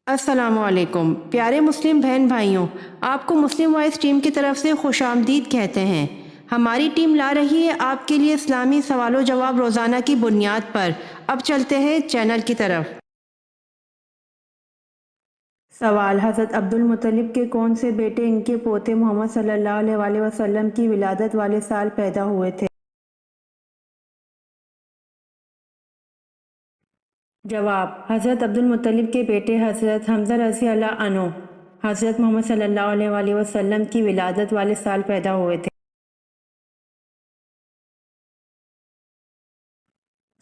السلام علیکم پیارے مسلم بہن بھائیوں، آپ کو مسلم وائس ٹیم کی طرف سے خوش آمدید کہتے ہیں۔ ہماری ٹیم لا رہی ہے آپ کے لیے اسلامی سوال و جواب روزانہ کی بنیاد پر۔ اب چلتے ہیں چینل کی طرف۔ سوال: حضرت عبد المطلب کے کون سے بیٹے ان کے پوتے محمد صلی اللہ علیہ وآلہ وسلم کی ولادت والے سال پیدا ہوئے تھے؟ جواب: حضرت عبد المطلب کے بیٹے حضرت حمزہ رضی اللہ عنہ حضرت محمد صلی اللہ علیہ وآلہ وسلم کی ولادت والے سال پیدا ہوئے تھے۔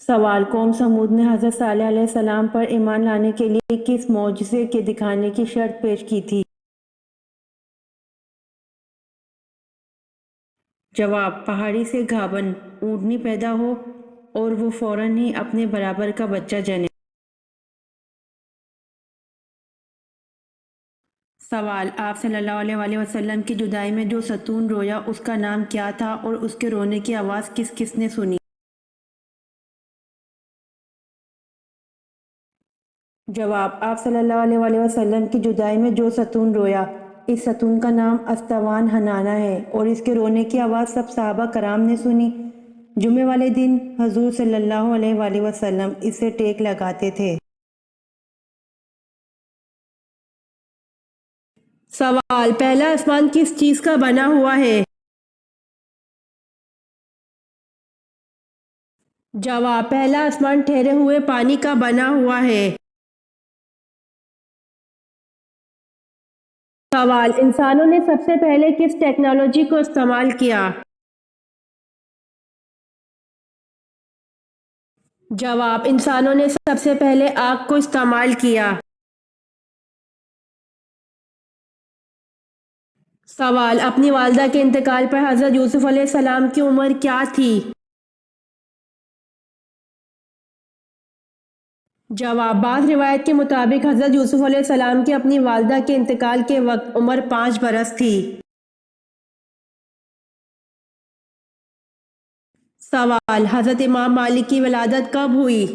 سوال: قوم سمود نے حضرت صالح علیہ السلام پر ایمان لانے کے لیے کس معجزے کے دکھانے کی شرط پیش کی تھی؟ جواب: پہاڑی سے گھابن اونٹنی پیدا ہو اور وہ فوراً ہی اپنے برابر کا بچہ جنے۔ سوال: آپ صلی اللہ علیہ وآلہ وسلم کی جدائی میں جو ستون رویا اس کا نام کیا تھا اور اس کے رونے کی آواز کس کس نے سنی؟ جواب: آپ صلی اللہ علیہ وآلہ وسلم کی جدائی میں جو ستون رویا، اس ستون کا نام استوان حنانہ ہے اور اس کے رونے کی آواز سب صحابہ کرام نے سنی۔ جمعے والے دن حضور صلی اللہ علیہ وآلہ وسلم اسے ٹیک لگاتے تھے۔ سوال: پہلا آسمان کس چیز کا بنا ہوا ہے؟ جواب: پہلا آسمان ٹھہرے ہوئے پانی کا بنا ہوا ہے۔ سوال: انسانوں نے سب سے پہلے کس ٹیکنالوجی کو استعمال کیا؟ جواب: انسانوں نے سب سے پہلے آگ کو استعمال کیا۔ سوال: اپنی والدہ کے انتقال پر حضرت یوسف علیہ السلام کی عمر کیا تھی؟ جواب: بعض روایت کے مطابق حضرت یوسف علیہ السلام کی اپنی والدہ کے انتقال کے وقت عمر 5 برس تھی۔ سوال: حضرت امام مالک کی ولادت کب ہوئی؟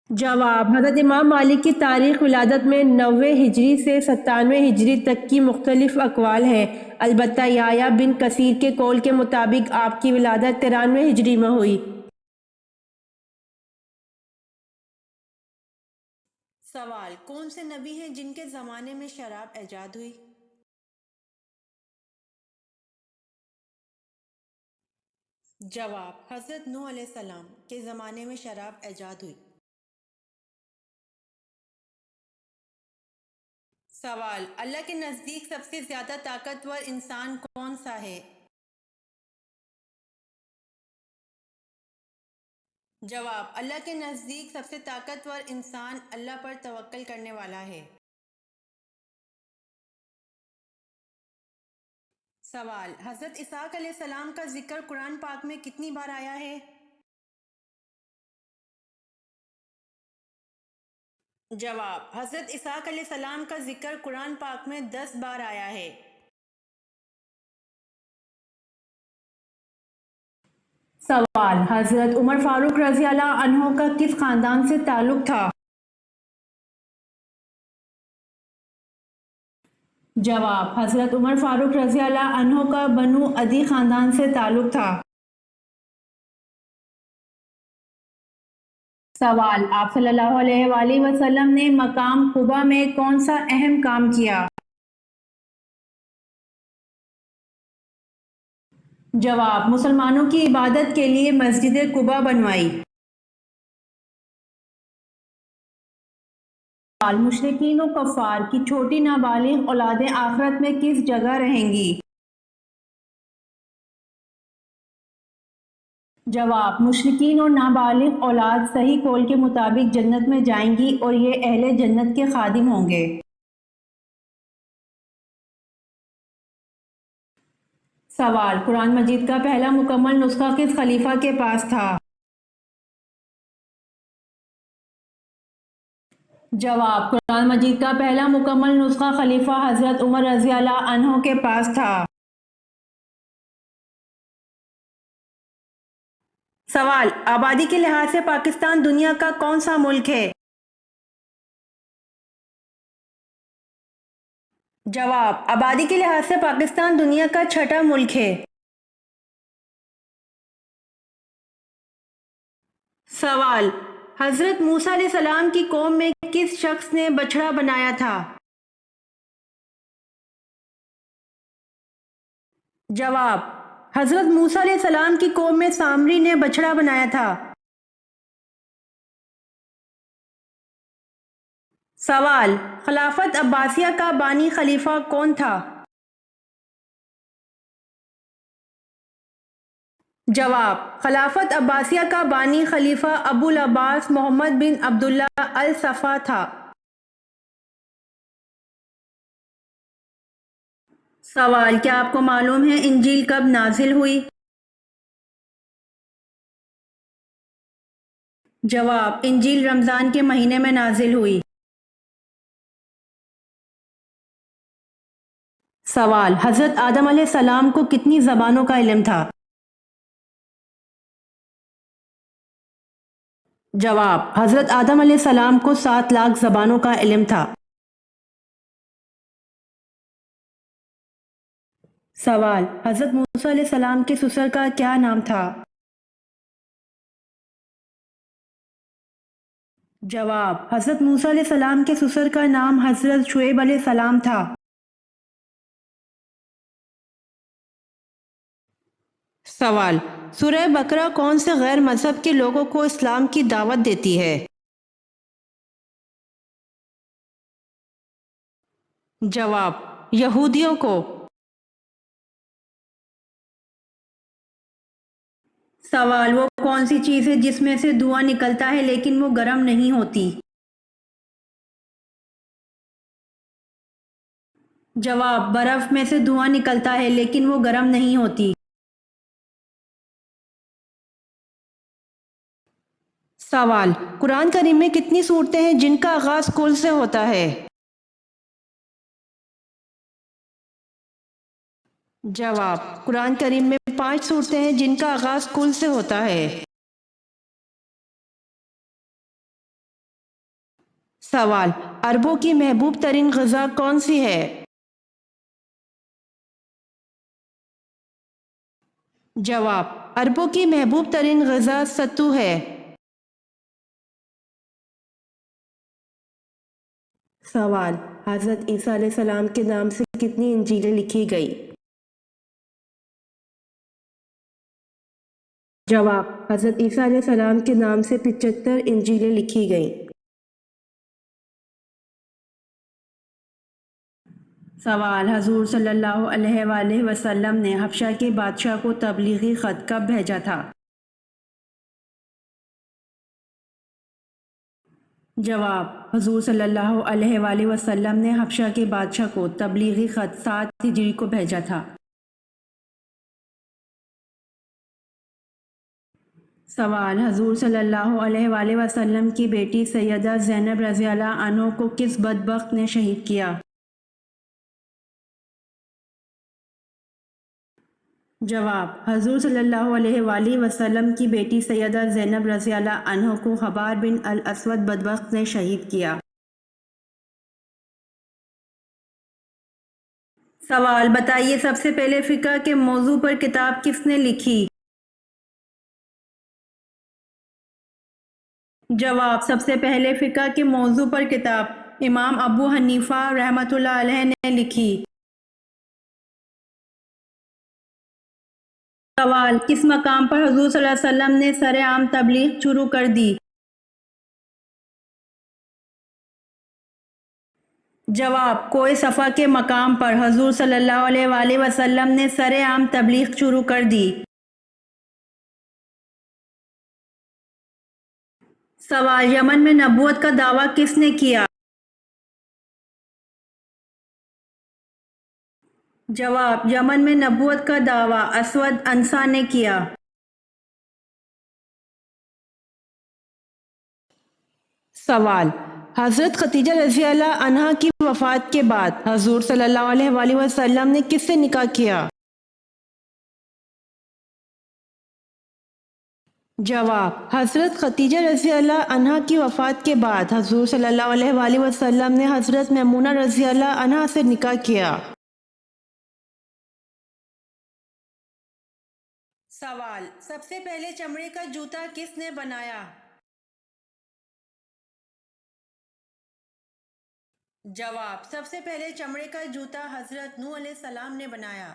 جواب: حضرت امام مالک کی تاریخ ولادت میں 90 ہجری سے 97 ہجری تک کی مختلف اقوال ہیں، البتہ یحییٰ بن کثیر کے قول کے مطابق آپ کی ولادت 93 ہجری میں ہوئی۔ سوال: کون سے نبی ہیں جن کے زمانے میں شراب ایجاد ہوئی؟ جواب: حضرت نوح علیہ السلام کے زمانے میں شراب ایجاد ہوئی۔ سوال: اللہ کے نزدیک سب سے زیادہ طاقتور انسان کون سا ہے؟ جواب: اللہ کے نزدیک سب سے طاقتور انسان اللہ پر توکل کرنے والا ہے۔ سوال: حضرت اسحاق علیہ السلام کا ذکر قرآن پاک میں کتنی بار آیا ہے؟ جواب: حضرت اسحاق علیہ السلام کا ذکر قرآن پاک میں 10 بار آیا ہے۔ سوال: حضرت عمر فاروق رضی اللہ عنہ کا کس خاندان سے تعلق تھا؟ جواب: حضرت عمر فاروق رضی اللہ عنہ کا بنو عدی خاندان سے تعلق تھا۔ سوال: آپ صلی اللہ علیہ وآلہ وسلم نے مقام قباء میں کون سا اہم کام کیا؟ جواب: مسلمانوں کی عبادت کے لیے مسجد قباء بنوائی۔ سوال: مشرکین و کفار کی چھوٹی نابالغ اولادیں آخرت میں کس جگہ رہیں گی؟ جواب: مشرکین اور نابالغ اولاد صحیح قول کے مطابق جنت میں جائیں گی اور یہ اہل جنت کے خادم ہوں گے۔ سوال: قرآن مجید کا پہلا مکمل نسخہ کس خلیفہ کے پاس تھا؟ جواب: قرآن مجید کا پہلا مکمل نسخہ خلیفہ حضرت عمر رضی اللہ عنہ کے پاس تھا۔ سوال: آبادی کے لحاظ سے پاکستان دنیا کا کون سا ملک ہے؟ جواب: آبادی کے لحاظ سے پاکستان دنیا کا چھٹا ملک ہے۔ سوال: حضرت موسیٰ علیہ السلام کی قوم میں کس شخص نے بچڑا بنایا تھا؟ جواب: حضرت موسیٰ علیہ السلام کی قوم میں سامری نے بچڑا بنایا تھا۔ سوال: خلافت عباسیہ کا بانی خلیفہ کون تھا؟ جواب: خلافت عباسیہ کا بانی خلیفہ ابو العباس محمد بن عبداللہ الصفا تھا۔ سوال: کیا آپ کو معلوم ہے انجیل کب نازل ہوئی؟ جواب: انجیل رمضان کے مہینے میں نازل ہوئی۔ سوال: حضرت آدم علیہ السلام کو کتنی زبانوں کا علم تھا؟ جواب: حضرت آدم علیہ السلام کو 7 لاکھ زبانوں کا علم تھا۔ سوال: حضرت موسیٰ علیہ السلام کے سسر کا کیا نام تھا؟ جواب: حضرت موسیٰ علیہ السلام کے سسر کا نام حضرت شعیب علیہ السلام تھا۔ سوال: سورہ بقرہ کون سے غیر مذہب کے لوگوں کو اسلام کی دعوت دیتی ہے؟ جواب: یہودیوں کو۔ سوال: وہ کون سی چیز ہے جس میں سے دھواں نکلتا ہے لیکن وہ گرم نہیں ہوتی؟ جواب: برف میں سے دھواں نکلتا ہے لیکن وہ گرم نہیں ہوتی۔ سوال: قرآن کریم میں کتنی صورتیں ہیں جن کا آغاز قل سے ہوتا ہے؟ جواب: قرآن کریم میں 5 صورتیں ہیں جن کا آغاز قل سے ہوتا ہے۔ سوال: عربوں کی محبوب ترین غذا کون سی ہے؟ جواب: عربوں کی محبوب ترین غذا ستو ہے۔ سوال: حضرت عیسیٰ علیہ السلام کے نام سے کتنی انجیلیں لکھی گئی؟ جواب: حضرت عیسیٰ علیہ السلام کے نام سے 75 انجیلیں لکھی گئیں۔ سوال: حضور صلی اللہ علیہ وآلہ وسلم نے حبشہ کے بادشاہ کو تبلیغی خط کب بھیجا تھا؟ جواب: حضور صلی اللہ علیہ وآلہ وسلم نے حبشہ کے بادشاہ کو تبلیغی خط 7 ہجری کو بھیجا تھا۔ سوال: حضور صلی اللہ علیہ وآلہ وسلم کی بیٹی سیدہ زینب رضی اللہ عنہ کو کس بدبخت نے شہید کیا؟ جواب: حضور صلی اللہ علیہ وآلہ وسلم کی بیٹی سیدہ زینب رضی اللہ عنہ کو حبار بن الاسود بدبخت نے شہید کیا۔ سوال: بتائیے سب سے پہلے فقہ کے موضوع پر کتاب کس نے لکھی؟ جواب: سب سے پہلے فقہ کے موضوع پر کتاب امام ابو حنیفہ رحمۃ اللہ علیہ نے لکھی۔ سوال: کس مقام پر حضور صلی اللہ علیہ وسلم نے سر عام تبلیغ شروع کر دی؟ جواب: کوہ صفا کے مقام پر حضور صلی اللہ علیہ وآلہ وسلم نے سر عام تبلیغ شروع کر دی۔ سوال: یمن میں نبوت کا دعویٰ کس نے کیا؟ جواب: یمن میں نبوت کا دعویٰ اسود عنسی نے کیا۔ سوال: حضرت خدیجہ رضی اللہ عنہا کی وفات کے بعد حضور صلی اللہ علیہ وآلہ وسلم نے کس سے نکاح کیا؟ جواب: حضرت خدیجہ رضی اللہ عنہا کی وفات کے بعد حضور صلی اللہ علیہ وآلہ وسلم نے حضرت میمونہ رضی اللہ عنہا سے نکاح کیا۔ سوال: سب سے پہلے چمڑے کا جوتا کس نے بنایا؟ جواب: سب سے پہلے چمڑے کا جوتا حضرت نوح علیہ السلام نے بنایا۔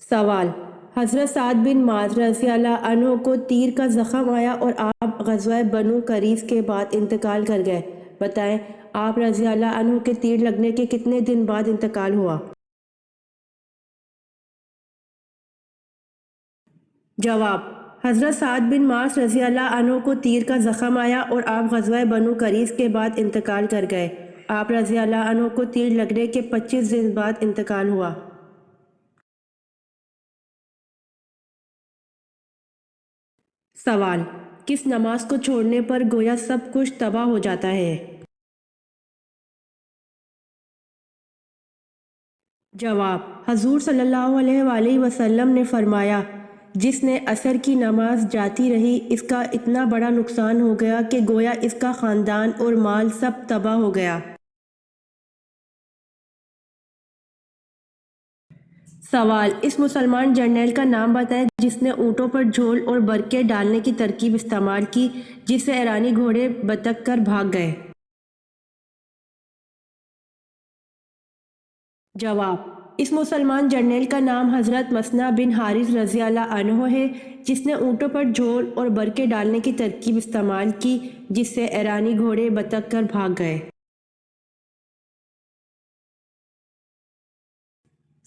سوال: حضرت سعد بن معاذ رضی اللہ عنہ کو تیر کا زخم آیا اور آپ غزوہ بنو قریظ کے بعد انتقال کر گئے، بتائیں آپ رضی اللہ عنہ کے تیر لگنے کے کتنے دن بعد انتقال ہوا؟ جواب: حضرت سعد بن معاذ رضی اللہ عنہ کو تیر کا زخم آیا اور آپ غزوہ بنو قریظ کے بعد انتقال کر گئے، آپ رضی اللہ عنہ کو تیر لگنے کے 25 دن بعد انتقال ہوا۔ سوال: کس نماز کو چھوڑنے پر گویا سب کچھ تباہ ہو جاتا ہے؟ جواب: حضور صلی اللہ علیہ وآلہ وسلم نے فرمایا، جس نے عصر کی نماز جاتی رہی اس کا اتنا بڑا نقصان ہو گیا کہ گویا اس کا خاندان اور مال سب تباہ ہو گیا۔ سوال: اس مسلمان جرنیل کا نام بتائیں جس نے اونٹوں پر جھول اور برقعے ڈالنے کی ترکیب استعمال کی جس سے ایرانی گھوڑے بتک کر بھاگ گئے۔ جواب: اس مسلمان جرنیل کا نام حضرت مثنہ بن حارث رضی اللہ عنہ ہے جس نے اونٹوں پر جھول اور برقعے ڈالنے کی ترکیب استعمال کی جس سے ایرانی گھوڑے بتک کر بھاگ گئے۔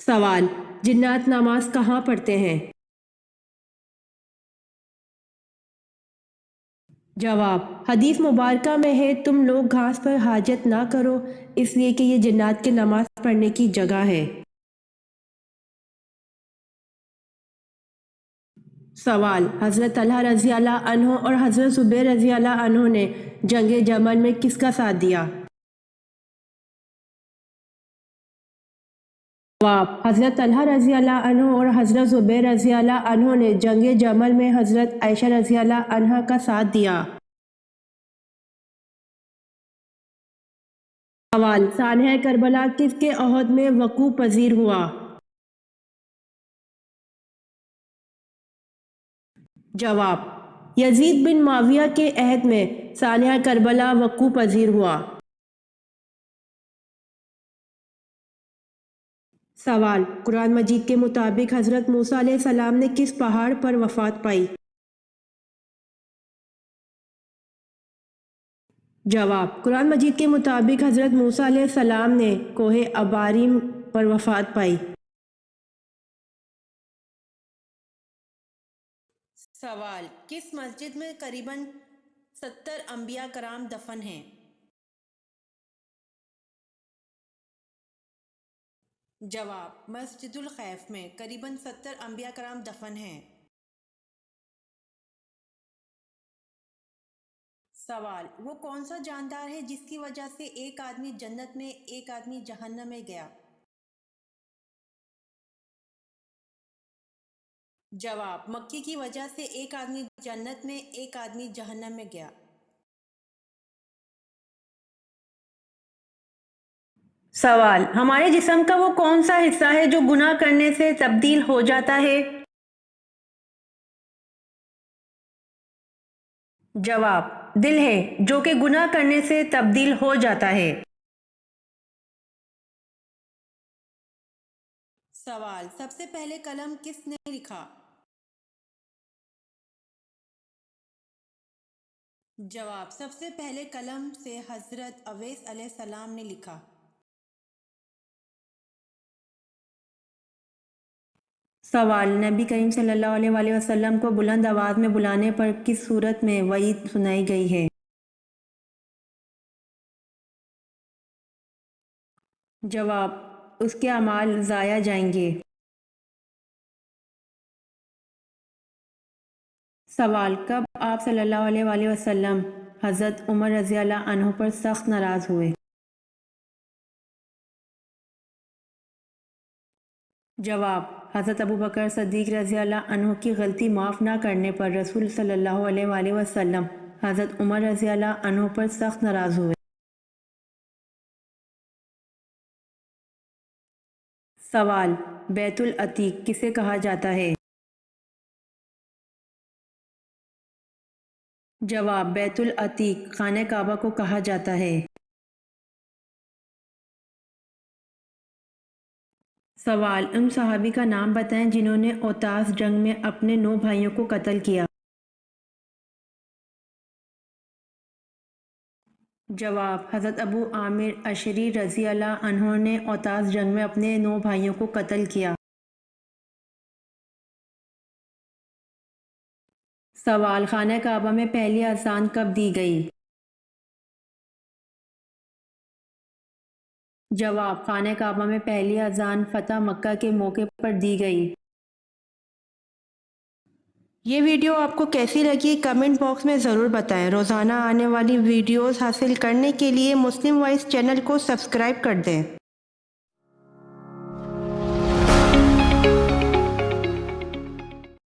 سوال: جنات نماز کہاں پڑھتے ہیں؟ جواب: حدیث مبارکہ میں ہے تم لوگ گھاس پر حاجت نہ کرو اس لیے کہ یہ جنات کے نماز پڑھنے کی جگہ ہے۔ سوال: حضرت طلحہ رضی اللہ عنہ اور حضرت زبیر رضی اللہ عنہ نے جنگ جمل میں کس کا ساتھ دیا؟ جواب: حضرت طلحہ رضی اللہ عنہ اور حضرت زبیر رضی اللہ عنہ نے جنگ جمل میں حضرت عائشہ رضی اللہ عنہا کا ساتھ دیا۔ سوال: سانحہ کربلا کس کے عہد میں وقوع پذیر ہوا؟ جواب: یزید بن معاویہ کے عہد میں سانحہ کربلا وقوع پذیر ہوا۔ سوال: قرآن مجید کے مطابق حضرت موسیٰ علیہ السلام نے کس پہاڑ پر وفات پائی؟ جواب: قرآن مجید کے مطابق حضرت موسیٰ علیہ السلام نے کوہ اباریم پر وفات پائی۔ سوال: کس مسجد میں قریباً 70 انبیاء کرام دفن ہیں؟ جواب: مسجد الخیف میں قریباً 70 انبیاء کرام دفن ہیں۔ سوال: وہ کون سا جاندار ہے جس کی وجہ سے ایک آدمی جنت میں ایک آدمی جہنم میں گیا؟ جواب: مکی کی وجہ سے ایک آدمی جنت میں ایک آدمی جہنم میں گیا۔ سوال: ہمارے جسم کا وہ کون سا حصہ ہے جو گناہ کرنے سے تبدیل ہو جاتا ہے؟ جواب: دل ہے جو کہ گناہ کرنے سے تبدیل ہو جاتا ہے۔ سوال: سب سے پہلے قلم کس نے لکھا؟ جواب: سب سے پہلے قلم سے حضرت اویس علیہ السلام نے لکھا۔ سوال: نبی کریم صلی اللہ علیہ وآلہ وسلم کو بلند آواز میں بلانے پر کس صورت میں وعید سنائی گئی ہے؟ جواب: اس کے اعمال ضائع جائیں گے۔ سوال: کب آپ صلی اللہ علیہ وآلہ وسلم حضرت عمر رضی اللہ عنہ پر سخت ناراض ہوئے؟ جواب: حضرت ابو بکر صدیق رضی اللہ عنہ کی غلطی معاف نہ کرنے پر رسول صلی اللہ علیہ وآلہ وسلم حضرت عمر رضی اللہ عنہ پر سخت ناراض ہوئے۔ سوال: بیت العتیق کسے کہا جاتا ہے؟ جواب: بیت العتیق خانہ کعبہ کو کہا جاتا ہے۔ سوال: ان صحابی کا نام بتائیں جنہوں نے اوتاس جنگ میں اپنے 9 بھائیوں کو قتل کیا۔ جواب: حضرت ابو عامر اشعری رضی اللہ عنہ نے اوتاس جنگ میں اپنے 9 بھائیوں کو قتل کیا۔ سوال: خانہ کعبہ میں پہلی اذان کب دی گئی؟ جواب: خانہ کعبہ میں پہلی اذان فتح مکہ کے موقع پر دی گئی۔ یہ ویڈیو آپ کو کیسی لگی کمنٹ باکس میں ضرور بتائیں۔ روزانہ آنے والی ویڈیوز حاصل کرنے کے لیے مسلم وائس چینل کو سبسکرائب کر دیں۔